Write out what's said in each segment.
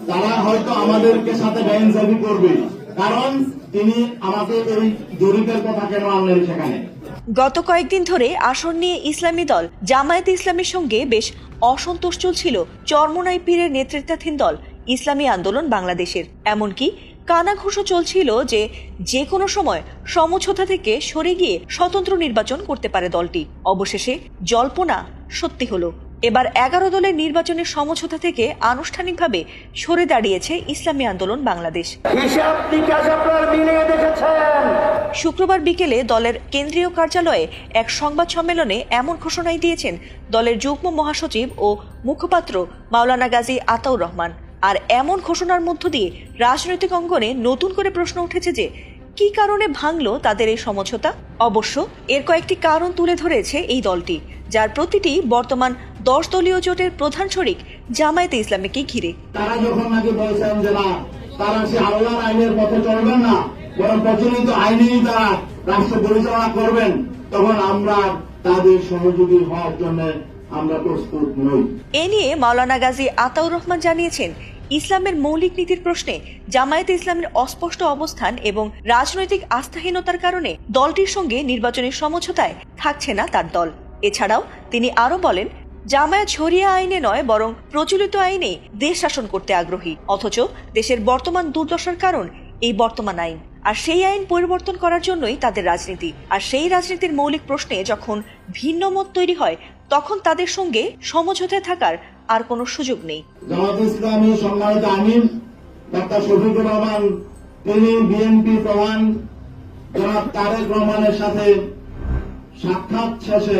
তারা হয়তো আমাদেরকে সাথে বেআইনসাফি করবে, কারণ তিনি আমাকে এই জরিপের কথা কেন আনলেন সেখানে। গত কয়েকদিন ধরে আসন নিয়ে ইসলামী দল জামায়াতে ইসলামীর সঙ্গে বেশ অসন্তোষ চলছিল চরমোনাই পীরের নেতৃত্বাধীন দল ইসলামী আন্দোলন বাংলাদেশের। এমনকি কানাঘুষো চলছিল যে কোনো সময় সমঝোতা থেকে সরে গিয়ে স্বতন্ত্র নির্বাচন করতে পারে দলটি। অবশেষে জল্পনা সত্যি হলো। এবার 11 দলের নির্বাচনের সমঝোতা থেকে আনুষ্ঠানিকভাবে সরে দাঁড়িয়েছে ইসলামী আন্দোলন বাংলাদেশ। শুক্রবার বিকেলে দলের কেন্দ্রীয় কার্যালয়ে এক সংবাদ সম্মেলনে এমন ঘোষণাই দিয়েছেন দলের যুগ্ম মহাসচিব ও মুখপাত্র মাওলানা গাজী আতাউর রহমান। আর এমন ঘোষণার মধ্য দিয়ে রাজনৈতিক অঙ্গনে নতুন করে প্রশ্ন উঠেছে যে কি কারণে ভাঙল তাদের এই সমঝোতা। অবশ্য এর কয়েকটি কারণ তুলে ধরেছে এই দলটি, যার প্রতিটি বর্তমান 10 দলীয় জোটের প্রধান শরিক জামায়াতে ইসলামীকে ঘিরে। তারা যখন নাকি বলছেন যে না, তারা সে আল্লাহর আইনের পথে চলবেন না, বরং প্রচলিত আইনেই তারা রাষ্ট্র পরিচালনা করবেন, তখন আমরা তাদের সহযোগী হওয়ার জন্য আমরা প্রস্তুত নই। এ নিয়ে মাওলানা গাজী আতাউর রহমান জানিয়েছেন, ইসলামের মৌলিক নীতির প্রশ্নে জামায়াতে ইসলামের অস্পষ্ট অবস্থান এবং রাজনৈতিক আস্থাহীনতার কারণে দলটির সঙ্গে নির্বাচনের সমঝোতায় থাকছে না তার দল। এছাড়াও তিনি আরো বলেন, জামায়াত শরিয়া আইনে নয় বরং প্রচলিত আইনে দেশ শাসন করতে আগ্রহী, অথচ দেশের বর্তমান দুর্দশার কারণ এই বর্তমান আইন। আর সেই আইন পরিবর্তন করার জন্যই তাদের রাজনীতি। আর সেই রাজনীতির মৌলিক প্রশ্নে যখন ভিন্ন মত তৈরি হয়, তখন তাদের সঙ্গে সমঝোতায় থাকার আর কোনো সুযোগ নেই। জামায়াত ইসলামী সম্মানিত আমির ডক্টর শফিকুর রহমান, তিনি বিএনপি প্রধান জনাব তারেক রহমানের সাথে সাক্ষাৎ শেষে।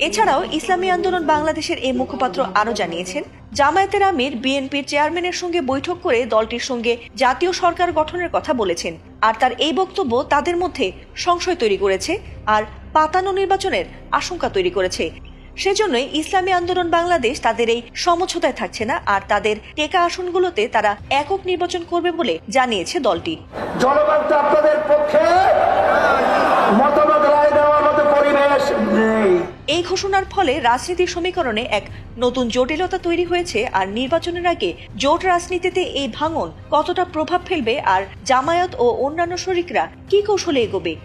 এছাড়াও ইসলামী আন্দোলন বাংলাদেশের এই মুখপাত্র আরো জানিয়েছেন, জামায়াতের আমির বিএনপির চেয়ারম্যানের সঙ্গে বৈঠক করে দলটির সঙ্গে জাতীয় সরকার গঠনের কথা বলেছেন। আর তার এই বক্তব্য তাদের মধ্যে সংশয় তৈরি করেছে আর পাতানো নির্বাচনের আশঙ্কা তৈরি করেছে। সেজন্যই ইসলামী আন্দোলন বাংলাদেশ তাদের এই সমঝোতায় থাকছে না, আর তাদের টেকা আসনগুলোতে তারা একক নির্বাচন করবে বলে জানিয়েছে দলটি। জনগণ তো আপনাদের পক্ষে মতামত রায় দেওয়ার মতো পরিবেশ নেই। এই ঘোষণার ফলে রাজনীতির সমীকরণে এক নতুন জটিলতা তৈরি হয়েছে। আর নির্বাচনের আগে জোট রাজনীতিতে এই ভাঙন কতটা প্রভাব ফেলবে আর জামায়াত ও অন্যান্য শরিকরা কি কৌশলে এগোবে